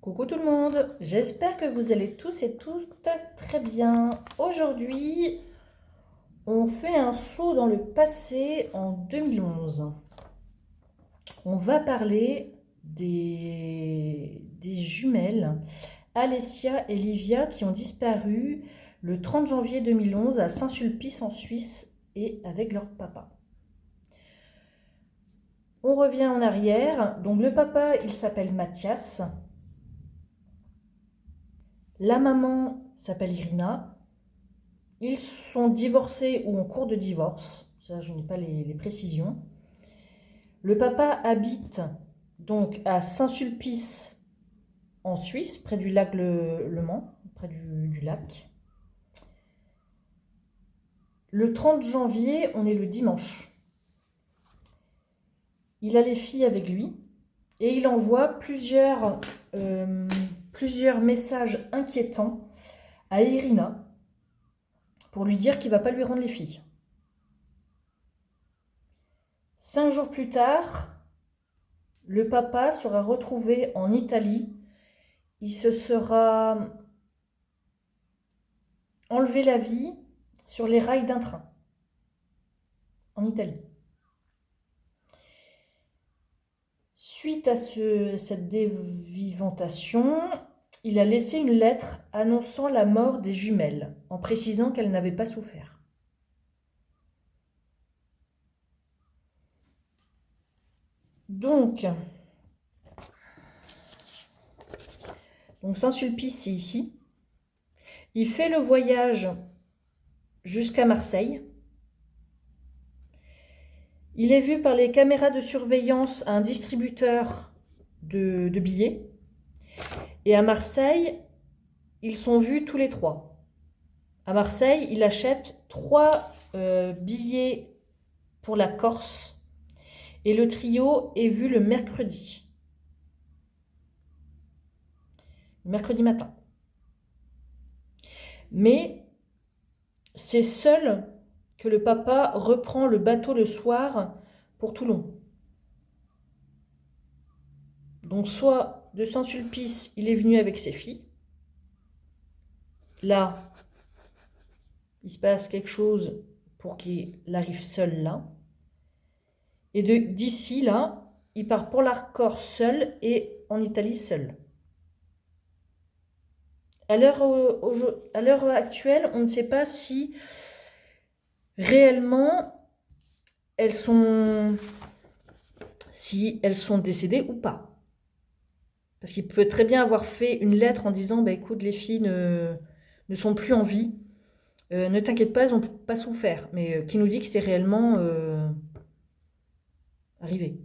Coucou tout le monde, j'espère que vous allez tous et toutes très bien. Aujourd'hui, on fait un saut dans le passé en 2011. On va parler des jumelles Alessia et Livia qui ont disparu le 30 janvier 2011 à Saint-Sulpice en Suisse et avec leur papa. On revient en arrière. Donc le papa, il s'appelle Mathias. La maman s'appelle Irina. Ils sont divorcés ou en cours de divorce. Ça, je n'ai pas les précisions. Le papa habite donc à Saint-Sulpice en Suisse, près du lac Le Mans, près du lac. Le 30 janvier, on est le dimanche. Il a les filles avec lui et il envoie plusieurs messages inquiétants à Irina pour lui dire qu'il ne va pas lui rendre les filles. 5 jours plus tard, le papa sera retrouvé en Italie. Il se sera enlevé la vie sur les rails d'un train en Italie. Suite à cette dévivantation, il a laissé une lettre annonçant la mort des jumelles, en précisant qu'elles n'avaient pas souffert. Donc Saint-Sulpice, c'est ici. Il fait le voyage jusqu'à Marseille. Il est vu par les caméras de surveillance à un distributeur de billets. Et à Marseille, ils sont vus tous les trois. À Marseille, il achète 3 billets pour la Corse. Et le trio est vu le mercredi matin. Mais c'est seul que le papa reprend le bateau le soir pour Toulon. Donc soit de Saint-Sulpice, il est venu avec ses filles. Là, il se passe quelque chose pour qu'il arrive seul là. Et d'ici là, il part pour la Corse seul et en Italie seul. À l'heure actuelle, on ne sait pas si réellement elles sont décédées ou pas. Parce qu'il peut très bien avoir fait une lettre en disant écoute, les filles ne sont plus en vie. Ne t'inquiète pas, elles n'ont pas souffert. Mais qui nous dit que c'est réellement arrivé.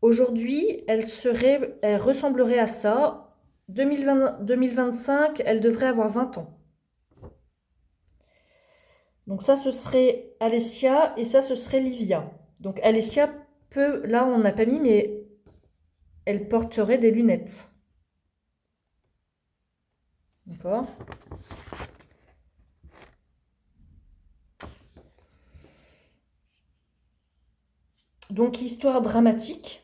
Aujourd'hui, elle ressemblerait à ça. 2025, elle devrait avoir 20 ans. Donc ça, ce serait Alessia et ça, ce serait Livia. Donc Alessia là on n'a pas mis, mais elle porterait des lunettes. D'accord ? Donc histoire dramatique.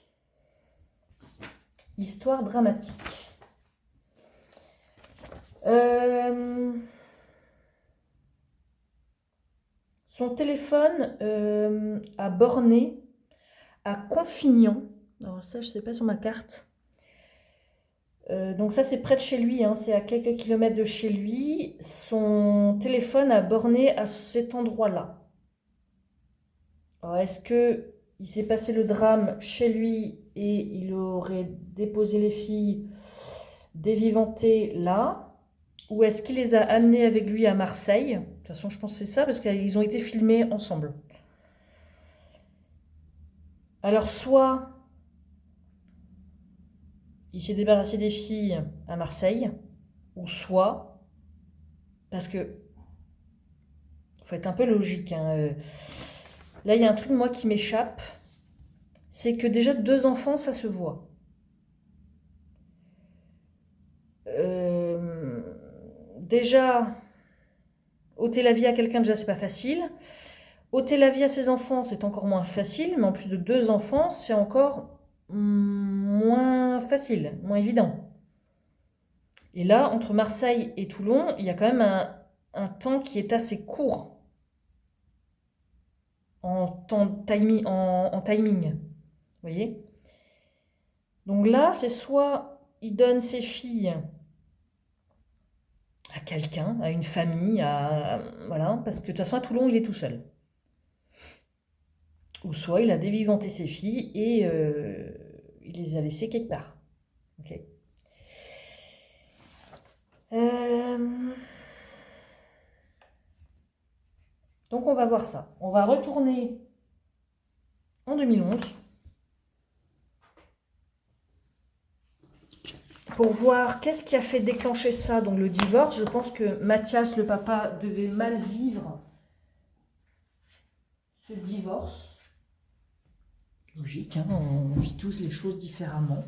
Son téléphone a borné à Confignon. Alors ça, je ne sais pas sur ma carte. Donc ça, c'est près de chez lui, hein, c'est à quelques kilomètres de chez lui. Son téléphone a borné à cet endroit-là. Alors, est-ce qu'il s'est passé le drame chez lui et il aurait déposé les filles dévivantées là? Ou est-ce qu'il les a amenées avec lui à Marseille? De toute façon, je pense que c'est ça, parce qu'ils ont été filmés ensemble. Alors, soit il s'est débarrassé des filles à Marseille, ou soit, parce que faut être un peu logique, hein, là, il y a un truc, moi, qui m'échappe, c'est que déjà, 2 enfants, ça se voit. Déjà, ôter la vie à quelqu'un, déjà, c'est pas facile. Ôter la vie à ses enfants, c'est encore moins facile, mais en plus de 2 enfants, c'est encore moins facile, moins évident. Et là, entre Marseille et Toulon, il y a quand même un temps qui est assez court en timing. Vous voyez? Donc là, c'est soit il donne ses filles à quelqu'un, à une famille, voilà, parce que de toute façon, à Toulon, il est tout seul. Ou soit il a dévivanté ses filles et il les a laissées quelque part. Ok. Donc on va voir ça. On va retourner en 2011 pour voir qu'est-ce qui a fait déclencher ça, donc le divorce. Je pense que Mathias, le papa, devait mal vivre ce divorce. Logique, hein, on vit tous les choses différemment.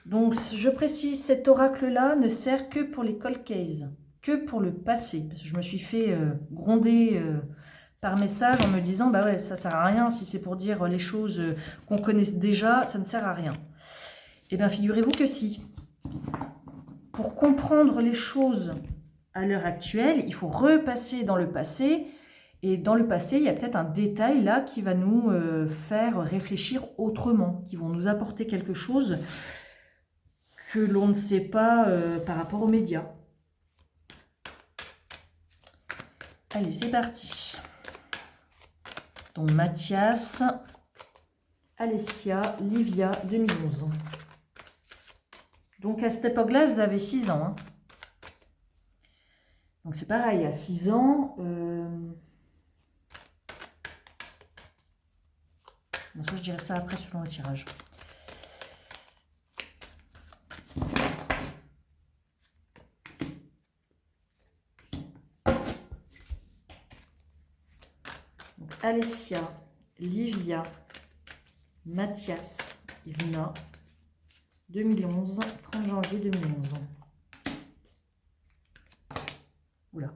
Donc, je précise, cet oracle-là ne sert que pour les cold cases, que pour le passé. Parce que je me suis fait gronder par message en me disant, bah ouais, ça sert à rien, si c'est pour dire les choses qu'on connaît déjà, ça ne sert à rien. Eh bien, figurez-vous que si. Pour comprendre les choses à l'heure actuelle, il faut repasser dans le passé. Et dans le passé, il y a peut-être un détail là qui va nous faire réfléchir autrement, qui vont nous apporter quelque chose que l'on ne sait pas par rapport aux médias. Allez, c'est parti. Donc Mathias, Alessia, Livia, 2011. Donc à cette époque-là, elles avaient 6 ans. Hein. Donc c'est pareil, à 6 ans... Bon, ça, je dirais ça après selon le tirage. Donc, Alessia, Livia, Mathias, Irina, 2011, 30 janvier 2011. Oula.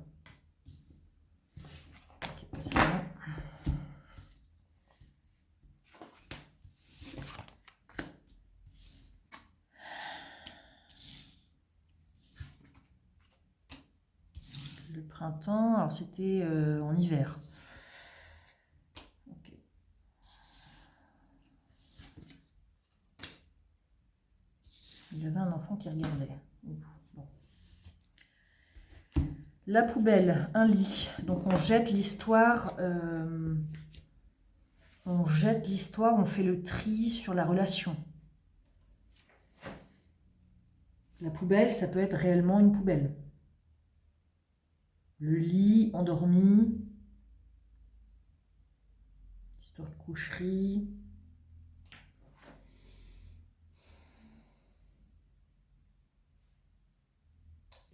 Le printemps, alors c'était en hiver. Okay. Il y avait un enfant qui regardait. Bon. La poubelle, un lit. Donc on jette l'histoire. On jette l'histoire, on fait le tri sur la relation. La poubelle, ça peut être réellement une poubelle. Le lit, endormi. Histoire de coucherie.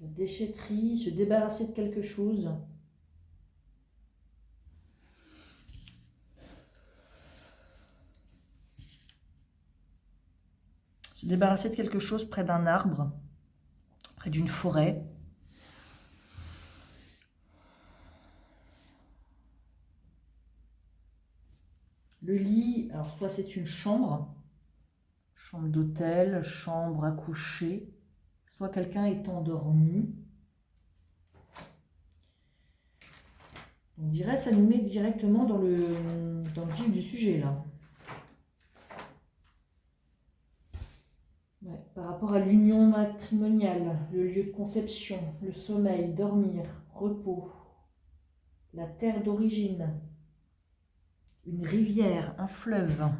La déchetterie, se débarrasser de quelque chose. Se débarrasser de quelque chose près d'un arbre, près d'une forêt. Le lit, alors soit c'est une chambre d'hôtel, chambre à coucher, soit quelqu'un est endormi. On dirait que ça nous met directement dans le vif du sujet là. Ouais, par rapport à l'union matrimoniale, le lieu de conception, le sommeil, dormir, repos, la terre d'origine, une rivière, un fleuve.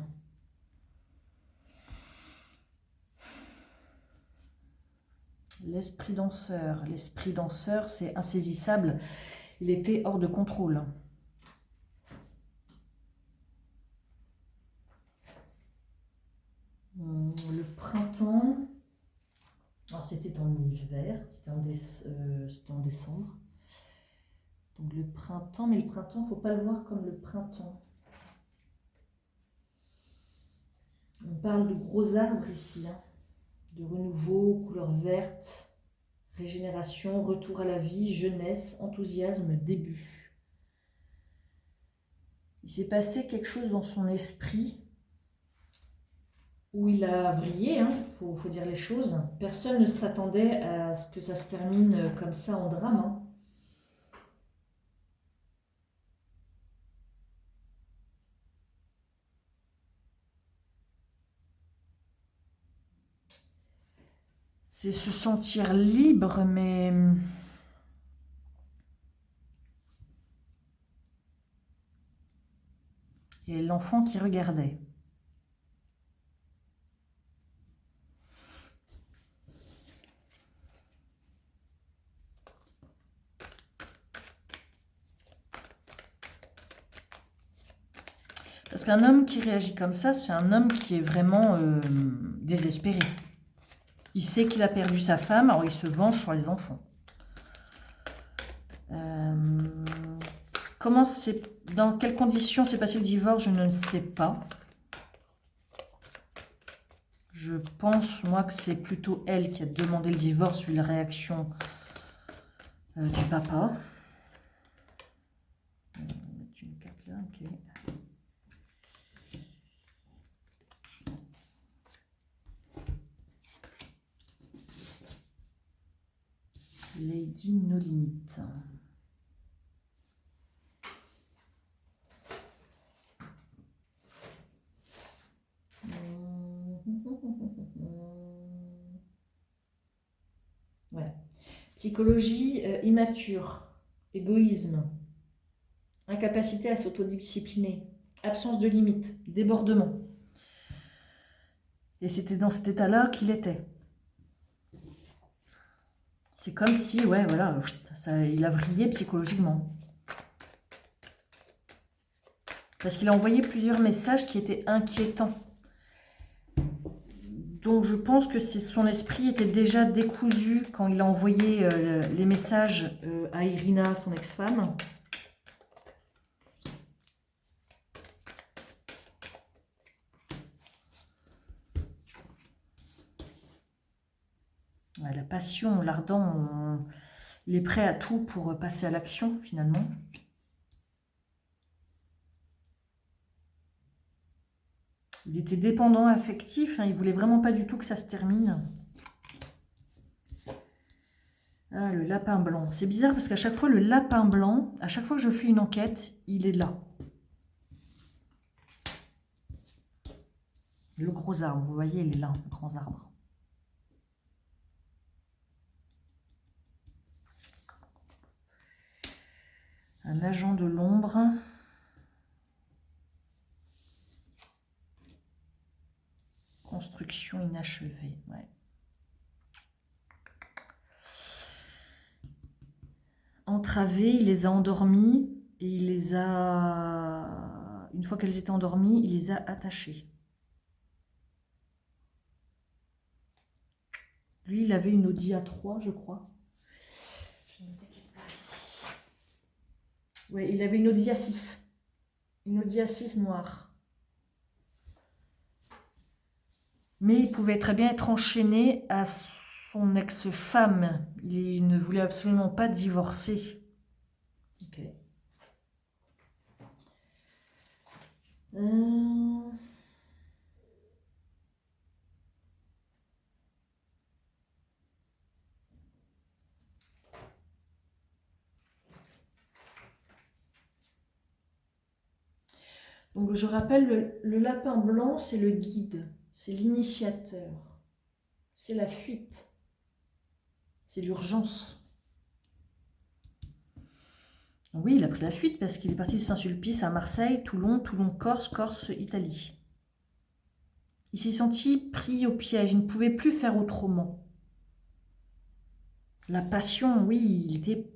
L'esprit danseur. L'esprit danseur, c'est insaisissable. Il était hors de contrôle. Le printemps, alors c'était en hiver, c'était en décembre. Donc le printemps, mais le printemps, il ne faut pas le voir comme le printemps. On parle de gros arbres ici, hein, de renouveau, couleur verte, régénération, retour à la vie, jeunesse, enthousiasme, début. Il s'est passé quelque chose dans son esprit où il a vrillé, hein, faut dire les choses. Personne ne s'attendait à ce que ça se termine comme ça en drame. Hein. C'est se sentir libre, mais... Et l'enfant qui regardait. Parce qu'un homme qui réagit comme ça, c'est un homme qui est vraiment désespéré. Il sait qu'il a perdu sa femme, alors il se venge sur les enfants. Dans quelles conditions s'est passé le divorce, je ne sais pas. Je pense, moi, que c'est plutôt elle qui a demandé le divorce vu la réaction du papa. On va mettre une carte là, ok. Lady No Limit. Ouais. Psychologie immature, égoïsme, incapacité à s'autodiscipliner, absence de limite, débordement. Et c'était dans cet état-là qu'il était. C'est comme si, ouais, voilà, il a vrillé psychologiquement. Parce qu'il a envoyé plusieurs messages qui étaient inquiétants. Donc je pense que son esprit était déjà décousu quand il a envoyé les messages à Irina, son ex-femme. Ouais, la passion, l'ardent, il est prêt à tout pour passer à l'action finalement. Il était dépendant affectif, hein, il voulait vraiment pas du tout que ça se termine. Ah, le lapin blanc. C'est bizarre parce qu'à chaque fois, le lapin blanc, à chaque fois que je fais une enquête, il est là. Le gros arbre, vous voyez, il est là, le grand arbre. Un agent de l'ombre. Construction inachevée, ouais. Entravés, il les a endormis et il les a... Une fois qu'elles étaient endormies, il les a attachées. Lui, il avait une Audi A3, je crois. Ouais, il avait une Audi A6. Une Audi A6 noire. Mais il pouvait très bien être enchaîné à son ex-femme. Il ne voulait absolument pas divorcer. Ok. Donc je rappelle, le lapin blanc, c'est le guide, c'est l'initiateur, c'est la fuite, c'est l'urgence. Oui, il a pris la fuite parce qu'il est parti de Saint-Sulpice à Marseille, Toulon, Toulon-Corse, Corse-Italie. Il s'est senti pris au piège, il ne pouvait plus faire autrement. La passion, oui, il était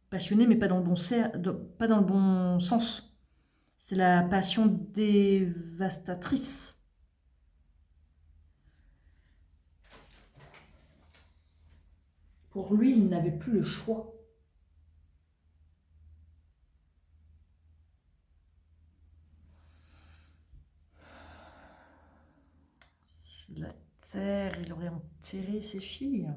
passionné, mais pas dans le bon sens. C'est la passion dévastatrice. Pour lui, il n'avait plus le choix. La terre, il aurait enterré ses filles.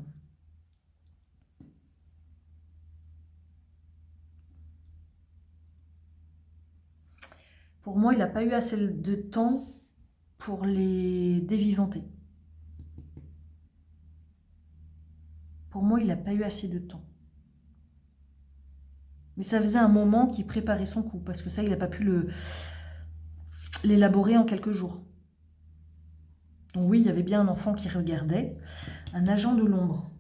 Pour moi, il n'a pas eu assez de temps pour les dévivanter. Pour moi, il n'a pas eu assez de temps. Mais ça faisait un moment qu'il préparait son coup, parce que ça, il n'a pas pu l'élaborer en quelques jours. Donc oui, il y avait bien un enfant qui regardait, un agent de l'ombre.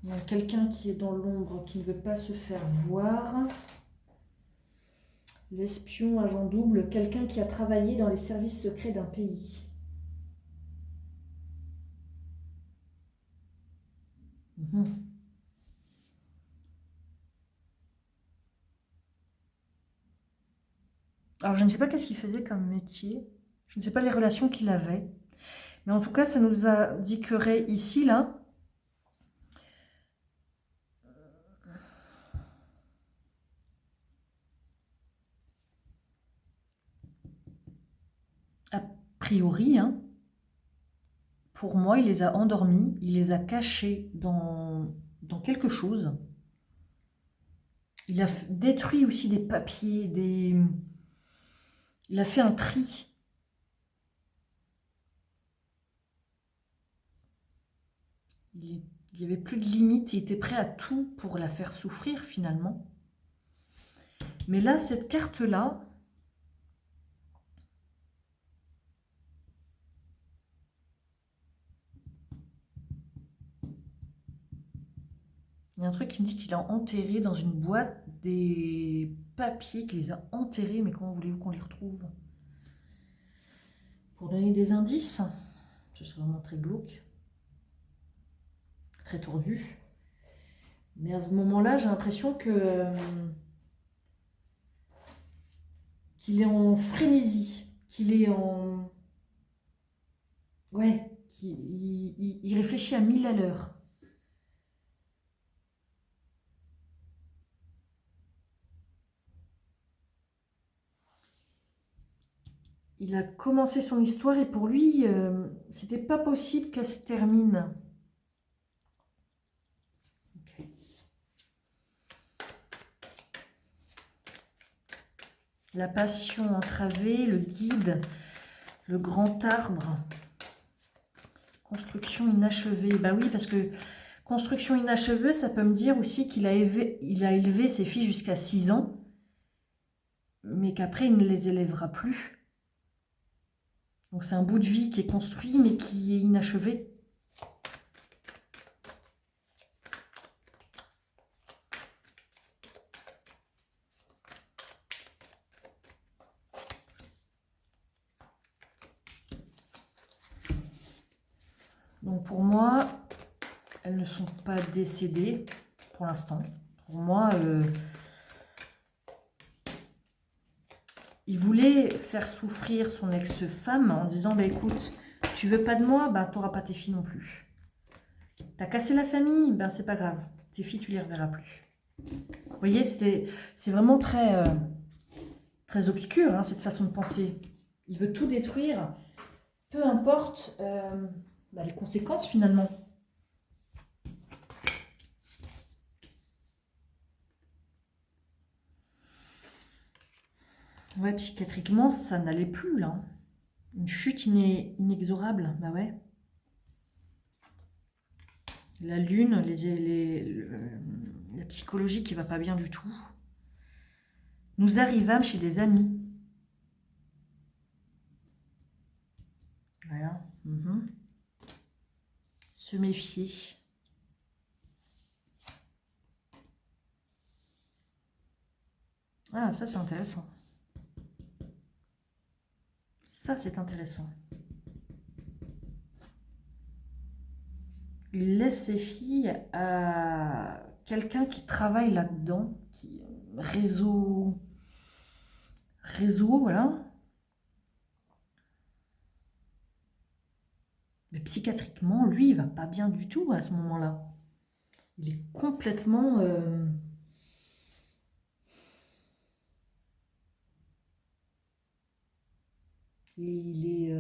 Donc quelqu'un qui est dans l'ombre, qui ne veut pas se faire voir. L'espion, agent double, quelqu'un qui a travaillé dans les services secrets d'un pays. Alors je ne sais pas qu'est-ce qu'il faisait comme métier, je ne sais pas les relations qu'il avait, mais en tout cas ça nous indiquerait ici, là, a priori, hein, pour moi il les a endormis, il les a cachés dans quelque chose. Il a détruit aussi des papiers, il a fait un tri. Il n'y avait plus de limite, il était prêt à tout pour la faire souffrir finalement. Mais là, cette carte-là, il y a un truc qui me dit qu'il a enterré dans une boîte des papiers, qu'il les a enterrés, mais comment voulez-vous qu'on les retrouve? Pour donner des indices, ce serait vraiment très glauque, très tordu. Mais à ce moment-là, j'ai l'impression qu'il est en frénésie, qu'il est en... Ouais, il réfléchit à 1000 à l'heure. Il a commencé son histoire et pour lui, c'était pas possible qu'elle se termine. Okay. La passion entravée, le guide, le grand arbre, construction inachevée. Bah oui, parce que construction inachevée, ça peut me dire aussi qu'il a élevé ses filles jusqu'à 6 ans, mais qu'après, il ne les élèvera plus. Donc c'est un bout de vie qui est construit, mais qui est inachevé. Donc pour moi, elles ne sont pas décédées pour l'instant. Pour moi, il voulait faire souffrir son ex-femme en disant bah, écoute, tu veux pas de moi, bah, tu n'auras pas tes filles non plus. T'as cassé la famille, ben c'est pas grave. Tes filles, tu les reverras plus. Vous voyez, c'est vraiment très, très obscur, hein, cette façon de penser. Il veut tout détruire, peu importe bah, les conséquences finalement. Ouais, psychiatriquement, ça n'allait plus, là. Une chute inexorable, bah ouais. La lune, la psychologie qui va pas bien du tout. Nous arrivâmes chez des amis. Voilà. Se méfier. Ah, ça c'est intéressant. Ça c'est intéressant. Il laisse ses filles à quelqu'un qui travaille là-dedans, qui réseau, voilà. Mais psychiatriquement, lui, il va pas bien du tout à ce moment-là. Il est complètement... il est...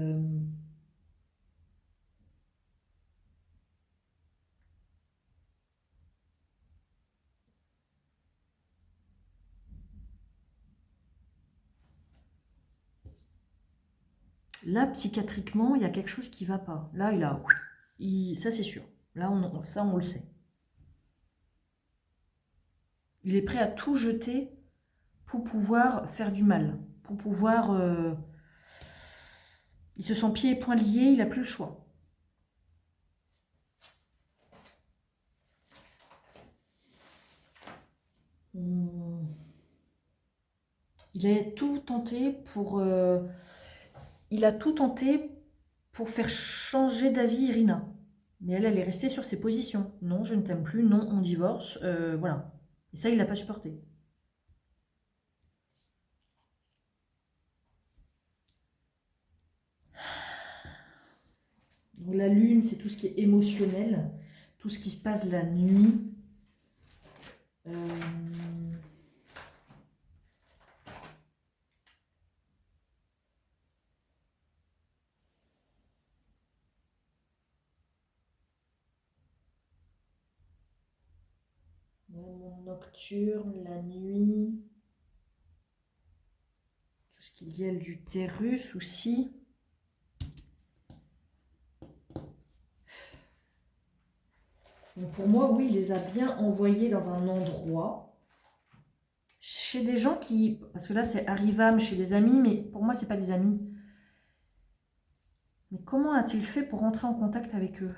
Là, psychiatriquement, il y a quelque chose qui ne va pas. Là, ça c'est sûr. Là, ça, on le sait. Il est prêt à tout jeter pour pouvoir faire du mal. Pour pouvoir... il se sent pieds et poings liés, il n'a plus le choix. Il a tout tenté pour... il a tout tenté pour faire changer d'avis Irina. Mais elle est restée sur ses positions. Non, je ne t'aime plus. Non, on divorce. Voilà. Et ça, il l'a pas supporté. Donc, la lune, c'est tout ce qui est émotionnel. Tout ce qui se passe la nuit. Monde nocturne, la nuit. Tout ce qui est lié à l'utérus aussi. Donc pour moi, oui, il les a bien envoyés dans un endroit. Chez des gens qui... Parce que là, c'est Arrivam chez des amis, mais pour moi, c'est pas des amis. Mais comment a-t-il fait pour rentrer en contact avec eux?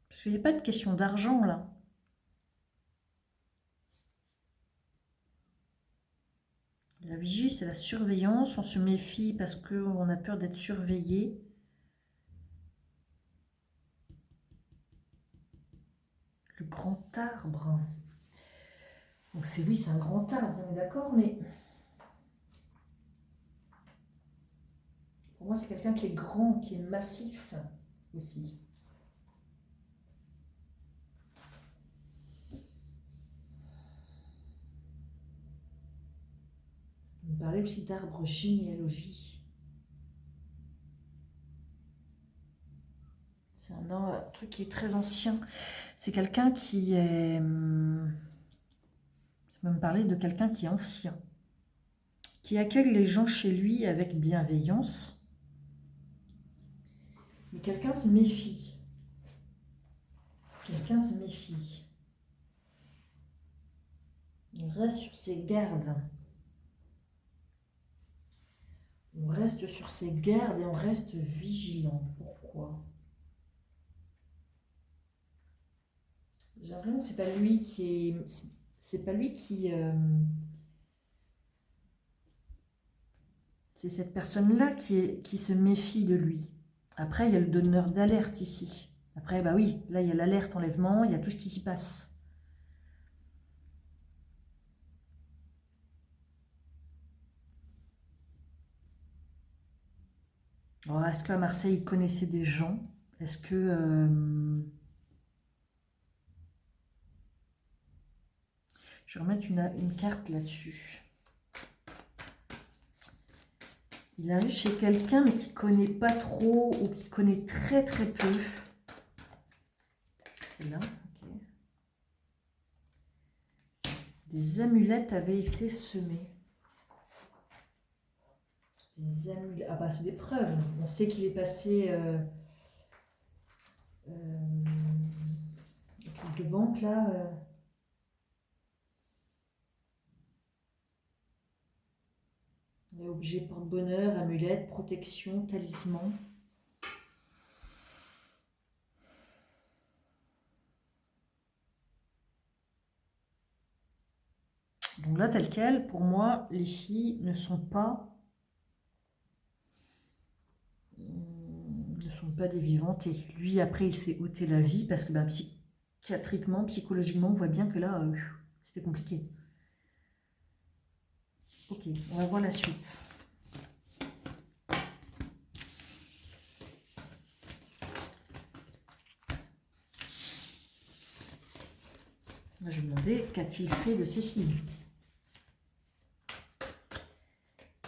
Parce qu'il n'y a pas de question d'argent, là. La vigie, c'est la surveillance. On se méfie parce qu'on a peur d'être surveillé. Le grand arbre. Donc oui, c'est un grand arbre, on est d'accord, mais... Pour moi, c'est quelqu'un qui est grand, qui est massif aussi. On parlait aussi d'arbre généalogie. C'est un truc qui est très ancien. C'est quelqu'un qui est... Je vais me parler de quelqu'un qui est ancien. Qui accueille les gens chez lui avec bienveillance. Mais quelqu'un se méfie. Quelqu'un se méfie. Il reste sur ses gardes. On reste sur ses gardes et on reste vigilant. Pourquoi? J'ai l'impression que c'est pas lui qui est... C'est pas lui qui... C'est cette personne-là qui se méfie de lui. Après, il y a le donneur d'alerte ici. Après, bah oui, là, il y a l'alerte enlèvement, il y a tout ce qui s'y passe. Alors, est-ce qu'à Marseille, il connaissait des gens? Est-ce que... Je vais remettre une carte là-dessus. Il arrive chez quelqu'un mais qui ne connaît pas trop ou qui connaît très très peu. C'est là, ok. Des amulettes avaient été semées. Des amulettes. Ah bah c'est des preuves. On sait qu'il est passé... le truc de banque là... Objet porte-bonheur, amulette, protection, talisman. Donc là, tel quel, pour moi, les filles ne sont pas des vivantes. Et lui, après, il s'est ôté la vie parce que psychiatriquement, psychologiquement, on voit bien que là, c'était compliqué. Ok, on va voir la suite. Là, je me demandais, qu'a-t-il fait de ses filles?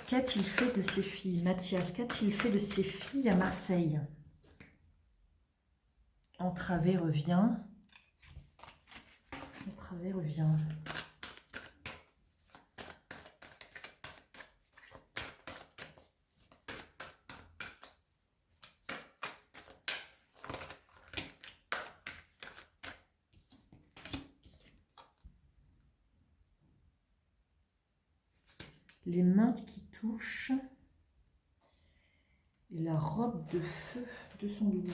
Qu'a-t-il fait de ses filles? Mathias, qu'a-t-il fait de ses filles à Marseille? Entravé revient. Entravé revient. Les mains qui touchent et la robe de feu 212.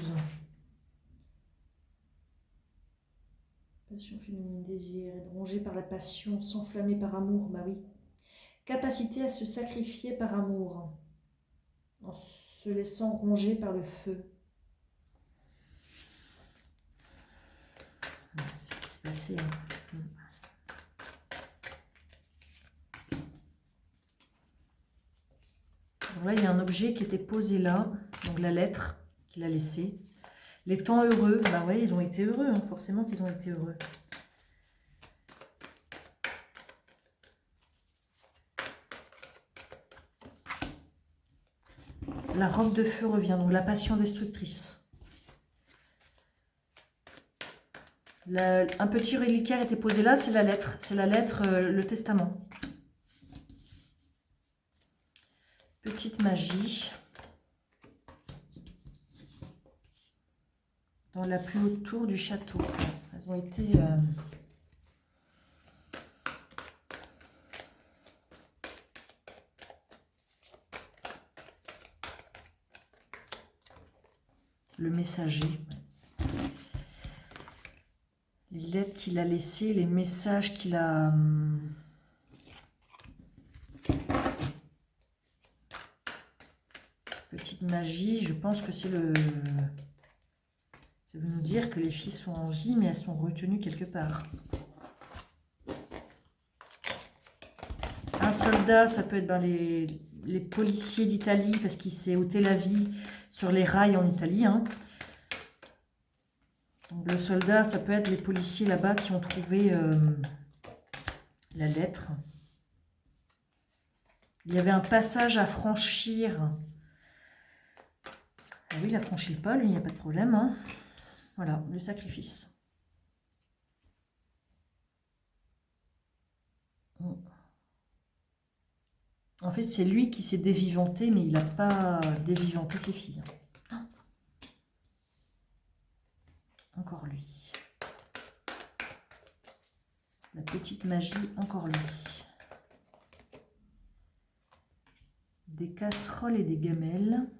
Passion féminine, désir, être rongé par la passion, s'enflammer par amour, bah oui. Capacité à se sacrifier par amour, en se laissant ronger par le feu. C'est ce qui s'est passé. Donc là, il y a un objet qui était posé là, donc la lettre qu'il a laissée. Les temps heureux, bah ouais, ils ont été heureux, hein, forcément qu'ils ont été heureux. La robe de feu revient, donc la passion destructrice. Un petit reliquaire était posé là, c'est la lettre, le testament. Petite magie. Dans la plus haute tour du château. Elles ont été... Le messager. Les lettres qu'il a laissées, les messages qu'il a... Petite magie, je pense que c'est le... Ça veut nous dire que les filles sont en vie, mais elles sont retenues quelque part. Un soldat, ça peut être les policiers d'Italie, parce qu'il s'est ôté la vie sur les rails en Italie. Hein. Donc, le soldat, ça peut être les policiers là-bas qui ont trouvé la lettre. Il y avait un passage à franchir. Ah oui, il a franchi le pas, lui, il n'y a pas de problème. Hein. Voilà, le sacrifice. En fait, c'est lui qui s'est dévivanté, mais il n'a pas dévivanté ses filles. Encore lui. La petite magie, encore lui. Des casseroles et des gamelles.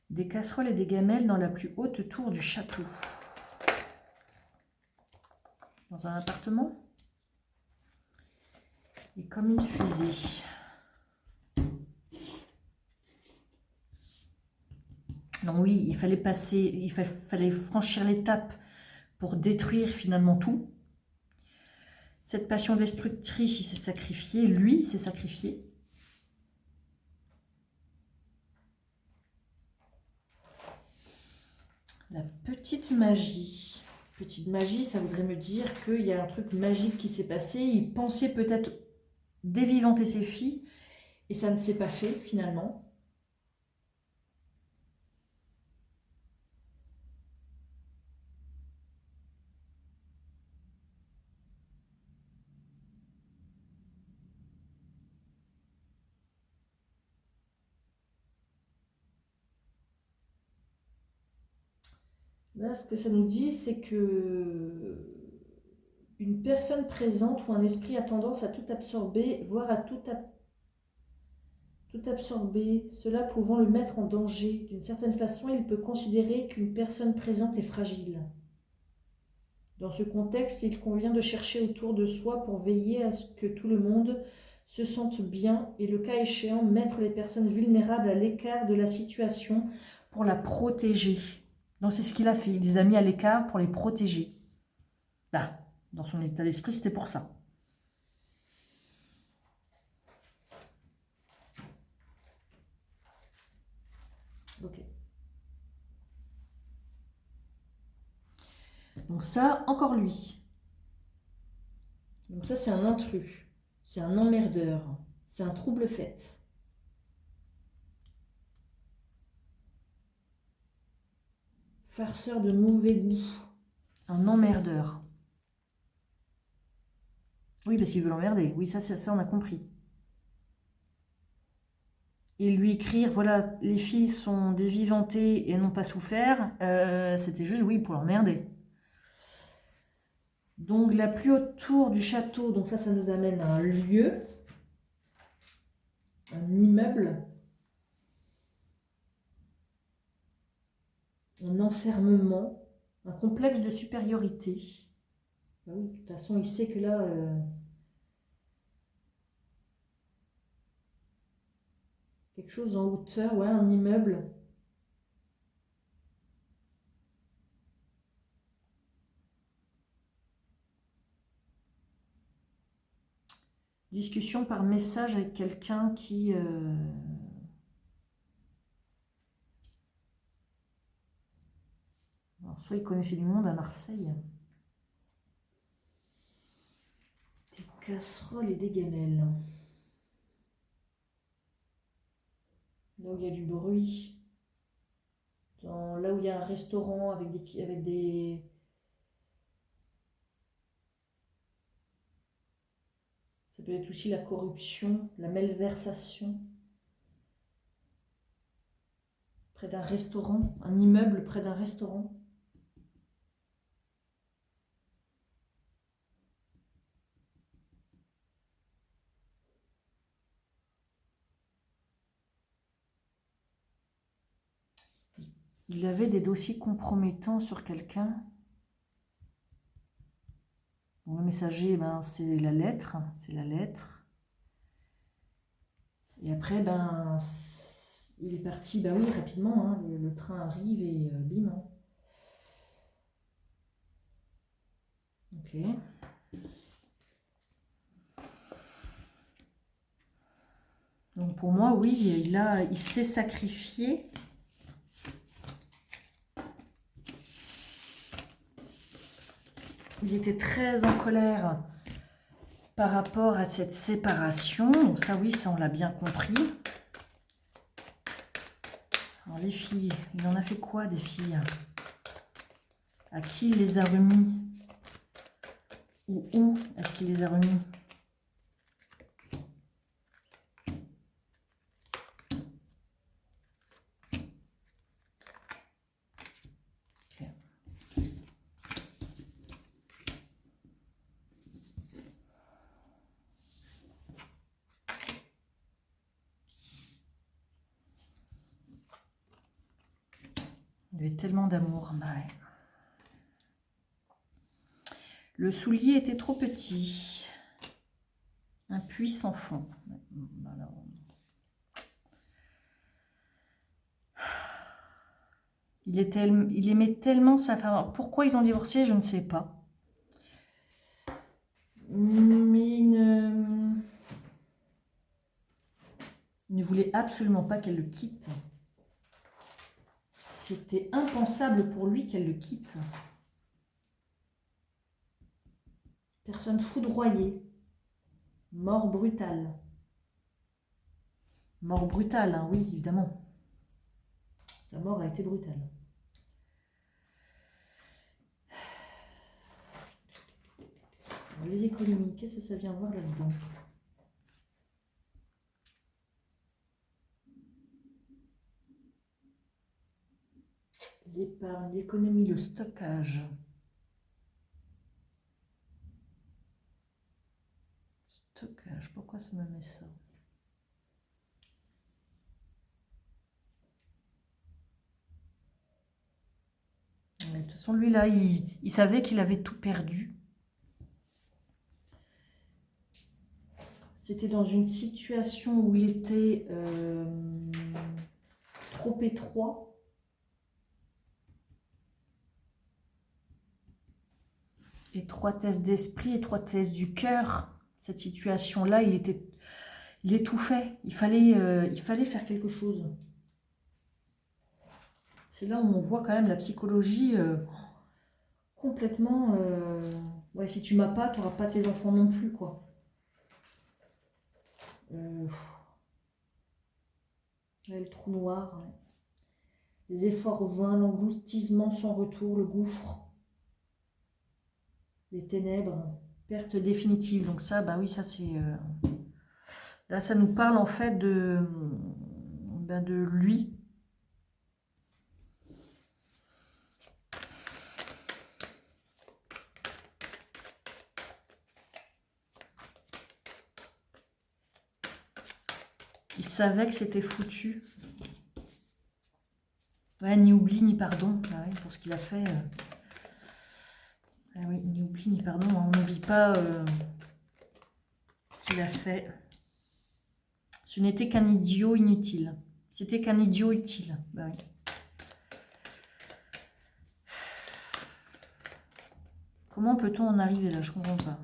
Des casseroles et des gamelles dans la plus haute tour du château. Dans un appartement. Et comme une fusée. Donc oui, il fallait passer, il fallait franchir l'étape pour détruire finalement tout. Cette passion destructrice, il s'est sacrifié. Lui, il s'est sacrifié. La petite magie. Petite magie, ça voudrait me dire qu'il y a un truc magique qui s'est passé. Il pensait peut-être dévivanter ses filles et ça ne s'est pas fait finalement. Là, ce que ça nous dit, c'est que une personne présente ou un esprit a tendance à tout absorber, voire à tout absorber, cela pouvant le mettre en danger. D'une certaine façon, il peut considérer qu'une personne présente est fragile. Dans ce contexte, il convient de chercher autour de soi pour veiller à ce que tout le monde se sente bien et, le cas échéant, mettre les personnes vulnérables à l'écart de la situation pour la protéger. Donc c'est ce qu'il a fait, il les a mis à l'écart pour les protéger. Là, dans son état d'esprit, c'était pour ça. Ok. Donc ça, encore lui. Donc ça, c'est un intrus. C'est un emmerdeur. C'est un trouble-fête. Farceur de mauvais goût. Un emmerdeur. Oui, parce qu'il veut l'emmerder. Oui, ça, on a compris. Et lui écrire, voilà, les filles sont dévivantées et n'ont pas souffert, c'était juste, oui, pour l'emmerder. Donc, la plus haute tour du château, donc ça nous amène à un lieu, un immeuble, un enfermement, un complexe de supériorité. Ah oui, de toute façon, il sait que là... quelque chose en hauteur, ouais, un immeuble. Discussion par message avec quelqu'un qui... Alors, soit il connaissait du monde à Marseille. Des casseroles et des gamelles. Là où il y a du bruit. Là où il y a un restaurant avec des... Ça peut être aussi la corruption, la malversation. Près d'un restaurant, un immeuble près d'un restaurant. Il avait des dossiers compromettants sur quelqu'un. Le messager, ben, c'est la lettre. Et après, ben, il est parti, ben oui, rapidement. Hein, le train arrive et bim. Hein. Ok. Donc pour moi, oui, il s'est sacrifié. Il était très en colère par rapport à cette séparation. Donc ça, oui, ça, on l'a bien compris. Alors les filles, il en a fait quoi des filles? À qui il les a remis? Ou où est-ce qu'il les a remis? Il y avait tellement d'amour. Ouais. Le soulier était trop petit. Un puits sans fond. Alors... Il aimait tellement sa femme. Pourquoi ils ont divorcé, je ne sais pas. Mais il ne voulait absolument pas qu'elle le quitte. C'était impensable pour lui qu'elle le quitte. Personne foudroyée. Mort brutale. Mort brutale, hein, oui, évidemment. Sa mort a été brutale. Alors, les économies, qu'est-ce que ça vient voir là-dedans? L'épargne, l'économie, le stockage. Stockage, pourquoi ça me met ça? De toute façon, lui là, il savait qu'il avait tout perdu. C'était dans une situation où il était trop étroit. Étroitesse d'esprit, étroitesse du cœur. Cette situation-là, il étouffait. Il fallait faire quelque chose. C'est là où on voit quand même la psychologie complètement... ouais, si tu m'as pas, tu n'auras pas tes enfants non plus, quoi. Ouais, le trou noir. Ouais. Les efforts vains, l'engloutissement sans retour, le gouffre, les ténèbres, perte définitive. Donc ça, bah oui, ça c'est... Là, ça nous parle en fait de lui. Il savait que c'était foutu. Ouais, ni oubli, ni pardon. Ah ouais, pour ce qu'il a fait. Ah oui, ni oubli, ni pardon. On n'oublie pas ce qu'il a fait. Ce n'était qu'un idiot inutile. C'était qu'un idiot utile. Bah oui. Comment peut-on en arriver là? Je comprends pas.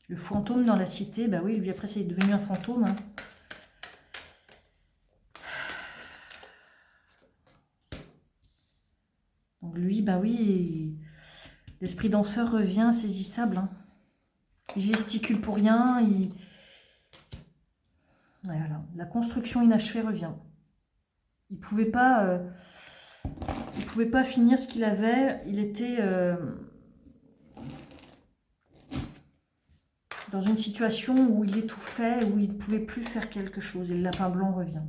Le fantôme dans la cité, bah oui, lui après c'est devenu un fantôme. Hein. Donc lui, bah oui, l'esprit danseur revient insaisissable. Hein. Il gesticule pour rien. Ouais, voilà. La construction inachevée revient. Il pouvait pas finir ce qu'il avait. Il était dans une situation où il étouffait, où il ne pouvait plus faire quelque chose. Et le lapin blanc revient.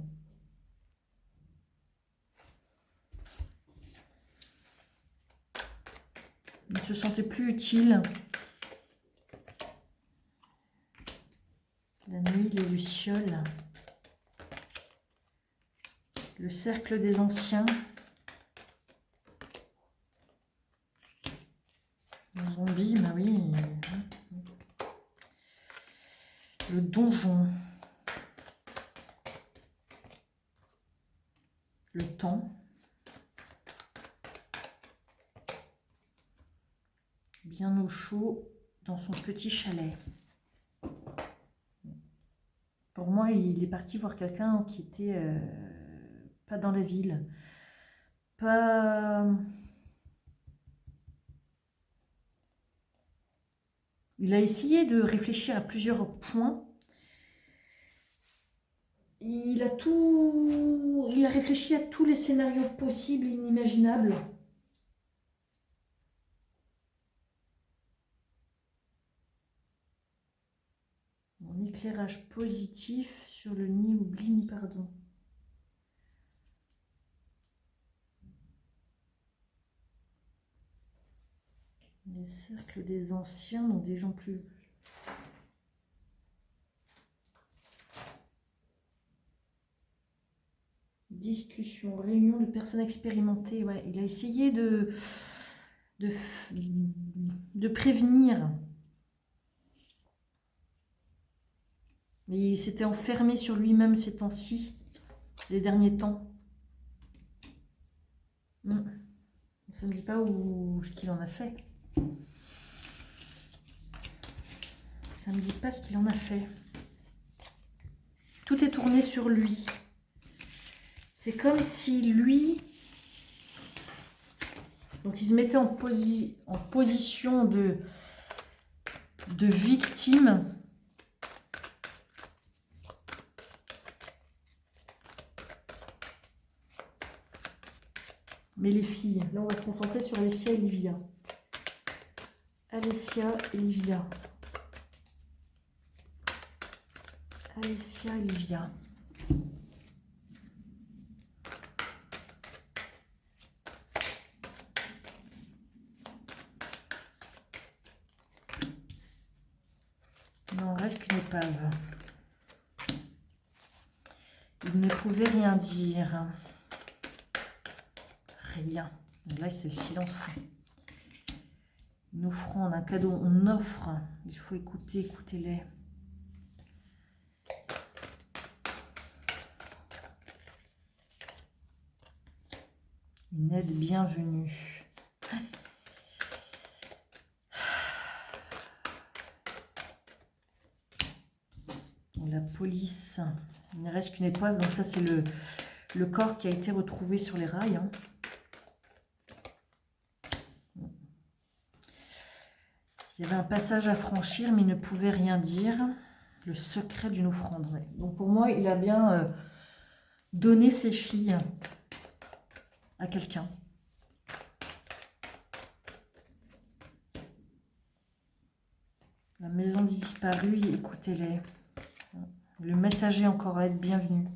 Il ne se sentait plus utile. La nuit, les lucioles. Le cercle des anciens. Le zombie, bah oui. Le donjon. Le temps. Bien au chaud dans son petit chalet. Pour moi, il est parti voir quelqu'un qui était pas dans la ville. Pas... Il a essayé de réfléchir à plusieurs points. Il a réfléchi à tous les scénarios possibles et inimaginables. Un éclairage positif sur le ni oubli ni pardon. Les cercles des anciens, donc des gens plus... Discussion, réunion de personnes expérimentées. Ouais, il a essayé de prévenir. Mais il s'était enfermé sur lui-même ces temps-ci, les derniers temps. Ça ne me dit pas ce qu'il en a fait. Ça ne me dit pas ce qu'il en a fait. Tout est tourné sur lui. C'est comme si lui... Donc il se mettait en position de victime. Mais les filles, là on va se concentrer sur Alessia et Livia. Alessia et Livia. Alessia et Livia. Non, reste qu'une épave. Il ne pouvait rien dire. Rien. Donc là, c'est le silence. Une offrande, un cadeau, on offre. Il faut écouter, écoutez-les. Une aide bienvenue. La police. Il ne reste qu'une épave. Donc ça, c'est le corps qui a été retrouvé sur les rails. Hein. Il y avait un passage à franchir, mais il ne pouvait rien dire. Le secret d'une offrande. Ouais. Donc pour moi, il a bien donné ses filles. à quelqu'un. La maison des disparus, écoutez-les. Le messager encore à être bienvenu.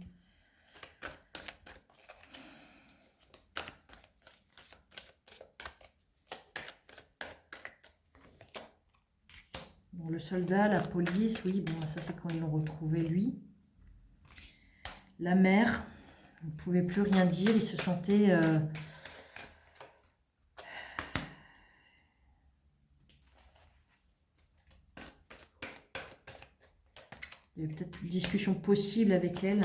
Bon, le soldat, la police, oui, bon, ça c'est quand ils l'ont retrouvé lui. La mère, il ne pouvait plus rien dire, il se sentait... il y avait peut-être une discussion possible avec elle.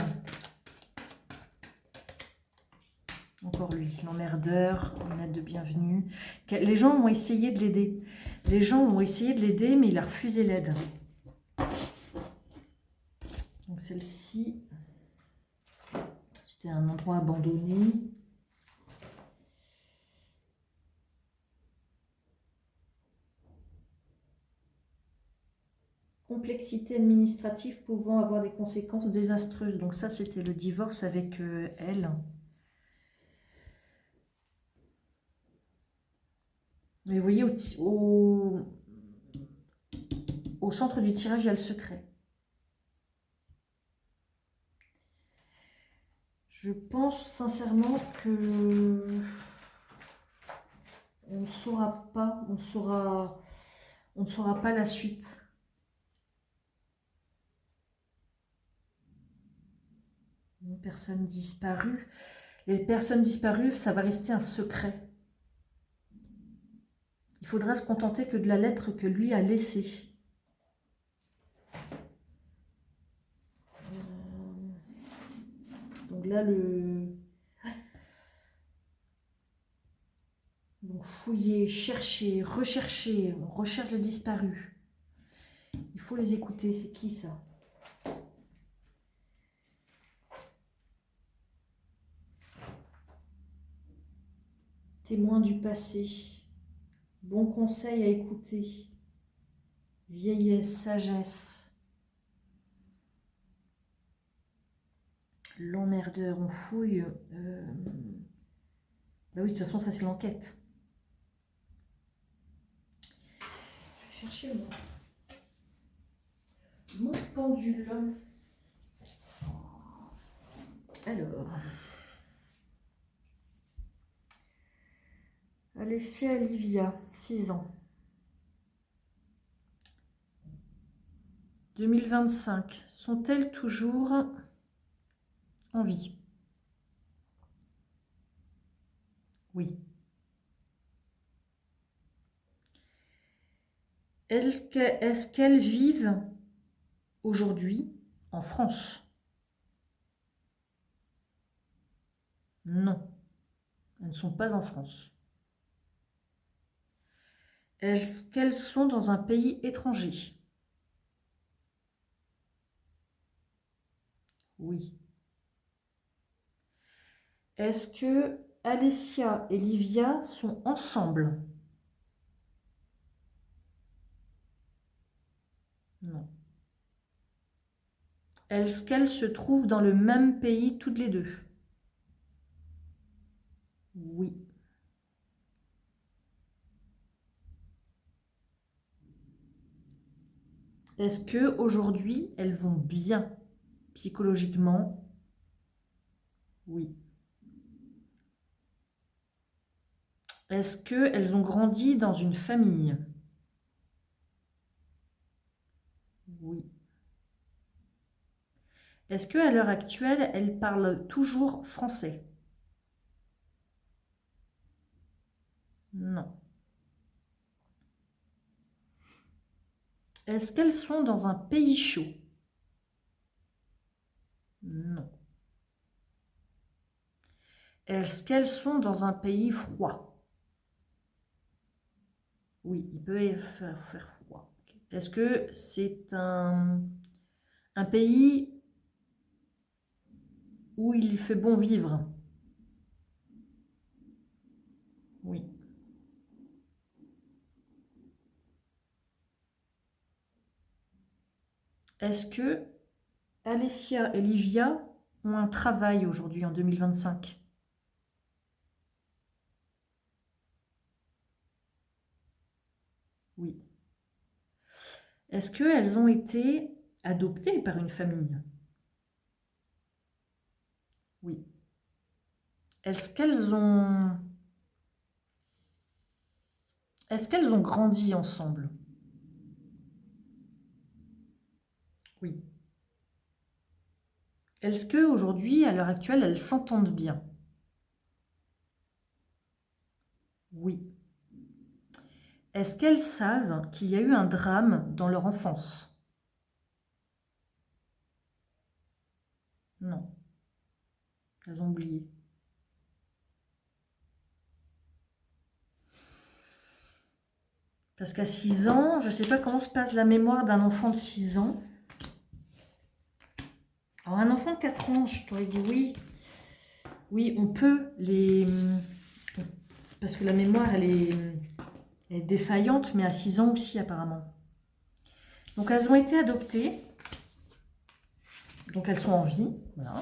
Encore lui, l'emmerdeur, une aide de bienvenue. Les gens ont essayé de l'aider. Les gens ont essayé de l'aider, mais il a refusé l'aide. Donc celle-ci, c'était un endroit abandonné. Complexité administrative pouvant avoir des conséquences désastreuses. Donc ça, c'était le divorce avec elle. Et vous voyez, au centre du tirage, il y a le secret. Je pense sincèrement que on ne saura pas, on ne saura pas la suite. Une personne disparue. Les personnes disparues, ça va rester un secret. Il faudra se contenter que de la lettre que lui a laissée. Donc là, donc fouiller, chercher, rechercher, on recherche les disparus. Il faut les écouter, c'est qui ça? Témoin du passé. Bon conseil à écouter. Vieillesse, sagesse. L'emmerdeur, on fouille. Bah oui, de toute façon, ça c'est l'enquête. Je vais chercher mon pendule. Alors. Alessia Livia, 6 ans. 2025. Sont-elles toujours en vie? Oui. Est-ce qu'elles vivent aujourd'hui en France? Non. Elles ne sont pas en France. Est-ce qu'elles sont dans un pays étranger? Oui. Est-ce que Alessia et Livia sont ensemble? Non. Est-ce qu'elles se trouvent dans le même pays toutes les deux? Oui. Est-ce que aujourd'hui elles vont bien psychologiquement? Oui. Est-ce qu'elles ont grandi dans une famille? Oui. Est-ce qu'à l'heure actuelle, elles parlent toujours français? Non. Est-ce qu'elles sont dans un pays chaud? Non. Est-ce qu'elles sont dans un pays froid? Oui, il peut y faire froid. Est-ce que c'est un pays où il fait bon vivre? Oui. Est-ce que Alessia et Livia ont un travail aujourd'hui en 2025? Est-ce qu'elles ont été adoptées par une famille? Oui. Est-ce qu'elles ont... Est-ce qu'elles ont grandi ensemble? Oui. Est-ce qu'aujourd'hui, à l'heure actuelle, elles s'entendent bien? Oui. Est-ce qu'elles savent qu'il y a eu un drame dans leur enfance? Non. Elles ont oublié. Parce qu'à 6 ans, je ne sais pas comment se passe la mémoire d'un enfant de 6 ans. Alors un enfant de 4 ans, je t'aurais dit oui. Oui, on peut les... Parce que la mémoire, elle est défaillante, mais à 6 ans aussi apparemment. Donc elles ont été adoptées. Donc elles sont en vie. Voilà.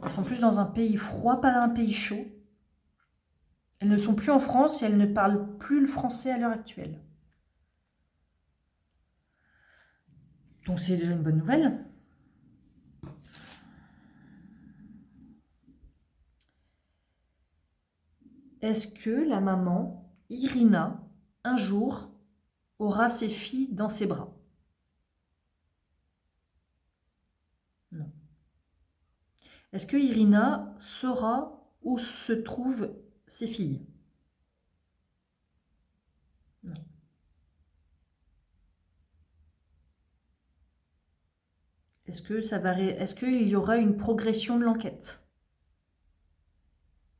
Elles sont plus dans un pays froid, pas dans un pays chaud. Elles ne sont plus en France et elles ne parlent plus le français à l'heure actuelle. Donc c'est déjà une bonne nouvelle. Est-ce que la maman, Irina, un jour, aura ses filles dans ses bras? Non. Est-ce que Irina saura où se trouvent ses filles? Non. Est-ce qu'il y aura une progression de l'enquête?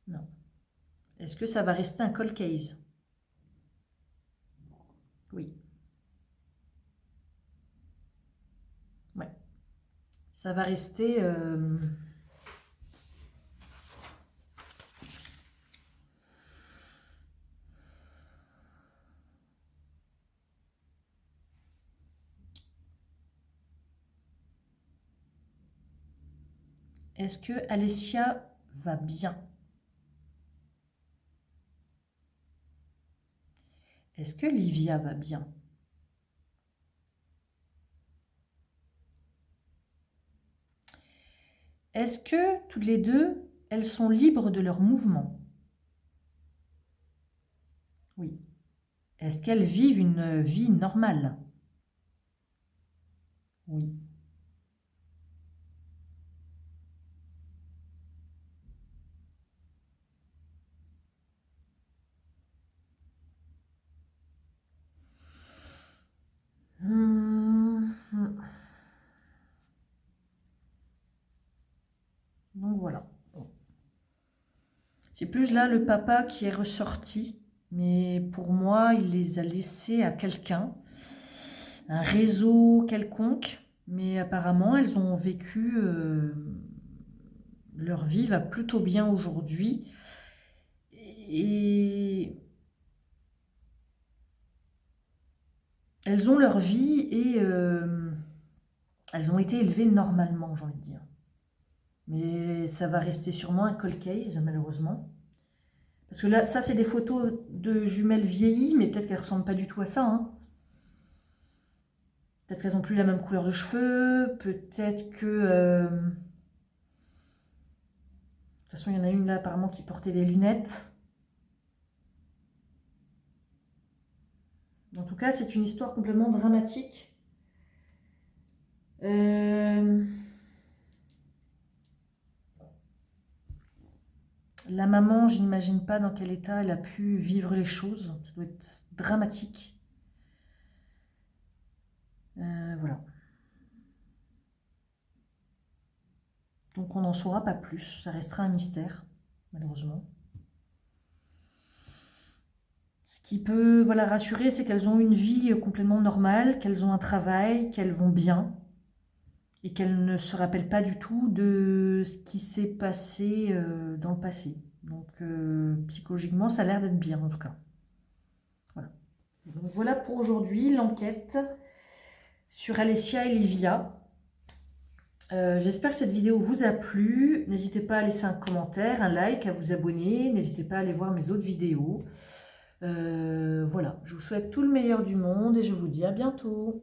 Non. Est-ce que ça va rester un cold case? Oui. Ouais. Ça va rester... Est-ce que Alessia va bien? Est-ce que Livia va bien? Est-ce que toutes les deux, elles sont libres de leurs mouvements? Oui. Est-ce qu'elles vivent une vie normale? Oui. Donc voilà. Bon. C'est plus là le papa qui est ressorti, mais pour moi, il les a laissés à quelqu'un, un réseau quelconque, mais apparemment, elles ont vécu leur vie va plutôt bien aujourd'hui. Et elles ont leur vie et elles ont été élevées normalement, j'ai envie de dire. Mais ça va rester sûrement un cold case, malheureusement. Parce que là, ça, c'est des photos de jumelles vieillies, mais peut-être qu'elles ne ressemblent pas du tout à ça. Hein. Peut-être qu'elles n'ont plus la même couleur de cheveux. Peut-être que... De toute façon, il y en a une là, apparemment, qui portait des lunettes. En tout cas, c'est une histoire complètement dramatique. La maman, je n'imagine pas dans quel état elle a pu vivre les choses. Ça doit être dramatique. Voilà. Donc on n'en saura pas plus. Ça restera un mystère, malheureusement. Ce qui peut voilà, rassurer, c'est qu'elles ont une vie complètement normale, qu'elles ont un travail, qu'elles vont bien et qu'elles ne se rappellent pas du tout de ce qui s'est passé dans le passé. Donc psychologiquement, ça a l'air d'être bien en tout cas. Voilà. Donc voilà pour aujourd'hui l'enquête sur Alessia et Livia. J'espère que cette vidéo vous a plu. N'hésitez pas à laisser un commentaire, un like, à vous abonner. N'hésitez pas à aller voir mes autres vidéos. Voilà, je vous souhaite tout le meilleur du monde et je vous dis à bientôt.